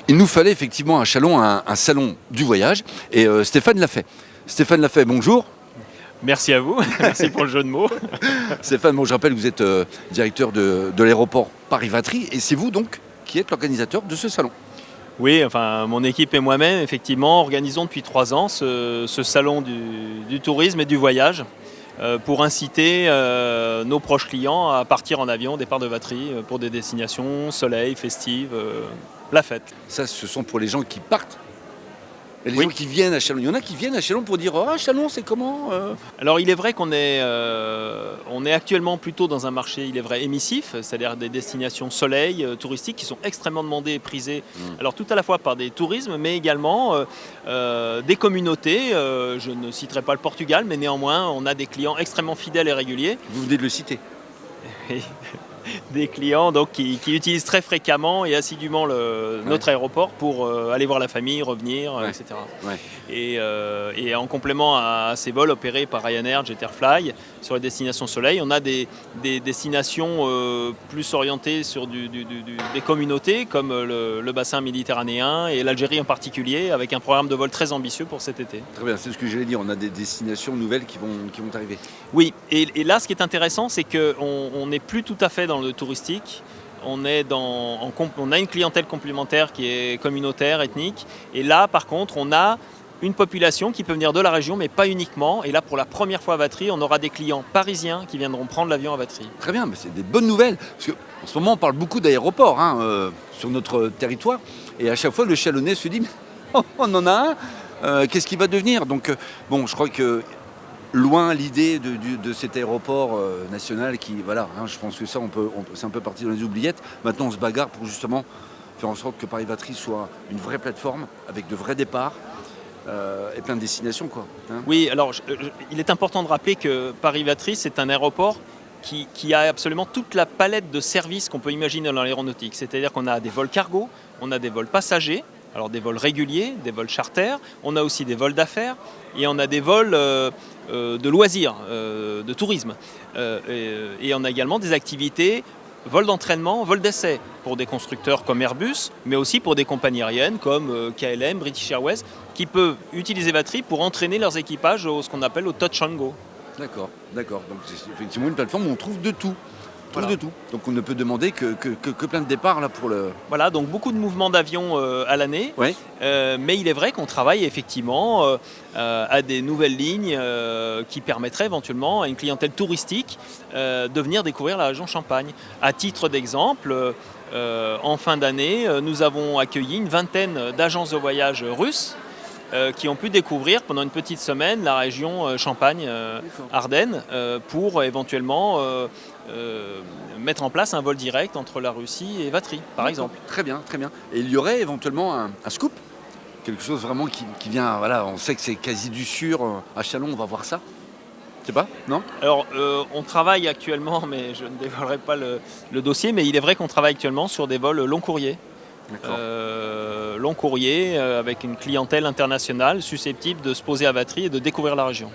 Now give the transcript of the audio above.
il nous fallait effectivement à Châlons un salon du voyage et Stéphane l'a fait. Stéphane l'a fait, bonjour. Merci à vous, merci pour le jeu de mots. Stéphane, bon, je rappelle que vous êtes directeur de l'aéroport Paris-Vatry et c'est vous donc qui êtes l'organisateur de ce salon. Oui, enfin mon équipe et moi-même, effectivement, organisons depuis 3 ans ce salon du tourisme et du voyage pour inciter nos proches clients à partir en avion au départ de Vatry pour des destinations soleil, festives, la fête. Ça, ce sont pour les gens qui partent. Et les Oui. gens qui viennent à Châlons. Il y en a qui viennent à Châlons pour dire ah, Châlons, c'est comment Alors il est vrai qu'on est actuellement plutôt dans un marché, il est vrai, émissif, c'est-à-dire des destinations soleil, touristiques qui sont extrêmement demandées et prisées, alors tout à la fois par des tourismes, mais également des communautés. Je ne citerai pas le Portugal, mais néanmoins on a des clients extrêmement fidèles et réguliers. Vous venez de le citer. Des clients donc, qui utilisent très fréquemment et assidûment notre aéroport pour aller voir la famille, revenir, Ouais. etc. Ouais. Et en complément à ces vols opérés par Ryanair, Jetterfly sur les destinations soleil, on a des destinations plus orientées sur des communautés comme le bassin méditerranéen et l'Algérie en particulier, avec un programme de vol très ambitieux pour cet été. Très bien, c'est ce que j'allais dire. On a des destinations nouvelles qui vont arriver. Oui, et là ce qui est intéressant, c'est qu'on n'est plus tout à fait dans le touristique. On a une clientèle complémentaire qui est communautaire, ethnique. Et là, par contre, on a une population qui peut venir de la région, mais pas uniquement. Et là, pour la première fois à Vatry, on aura des clients parisiens qui viendront prendre l'avion à Vatry. Très bien, mais c'est des bonnes nouvelles. Parce qu'en ce moment, on parle beaucoup d'aéroports sur notre territoire. Et à chaque fois, le Chalonnais se dit oh, on en a un, qu'est-ce qui va devenir Donc, bon, je crois que loin l'idée de cet aéroport national qui, voilà, je pense que ça, c'est un peu parti dans les oubliettes. Maintenant, on se bagarre pour justement faire en sorte que Paris-Vatry soit une vraie plateforme avec de vrais départs et plein de destinations, quoi. Oui, alors il est important de rappeler que Paris-Vatry, c'est un aéroport qui a absolument toute la palette de services qu'on peut imaginer dans l'aéronautique. C'est-à-dire qu'on a des vols cargo, on a des vols passagers, alors des vols réguliers, des vols charters, on a aussi des vols d'affaires et on a des vols de loisirs, de tourisme. Et on a également des activités, vols d'entraînement, vols d'essai pour des constructeurs comme Airbus, mais aussi pour des compagnies aériennes comme KLM, British Airways, qui peuvent utiliser Vatry pour entraîner leurs équipages ce qu'on appelle au touch and go. D'accord. Donc c'est effectivement une plateforme où on trouve de tout. Voilà. De tout. Donc on ne peut demander que plein de départs là pour le. Voilà, donc beaucoup de mouvements d'avions à l'année, Ouais. Mais il est vrai qu'on travaille effectivement à des nouvelles lignes qui permettraient éventuellement à une clientèle touristique de venir découvrir la région Champagne. À titre d'exemple, en fin d'année, nous avons accueilli une vingtaine d'agences de voyage russes qui ont pu découvrir pendant une petite semaine la région Champagne-Ardennes pour éventuellement mettre en place un vol direct entre la Russie et Vatry, par exemple. Très bien, très bien. Et il y aurait éventuellement un scoop, quelque chose vraiment qui vient, voilà, on sait que c'est quasi du sûr, à Châlons, on va voir ça. Je sais pas, non? Alors, on travaille actuellement, mais je ne dévoilerai pas le dossier, mais il est vrai qu'on travaille actuellement sur des vols long courrier. Long courrier avec une clientèle internationale susceptible de se poser à Vatry et de découvrir la région.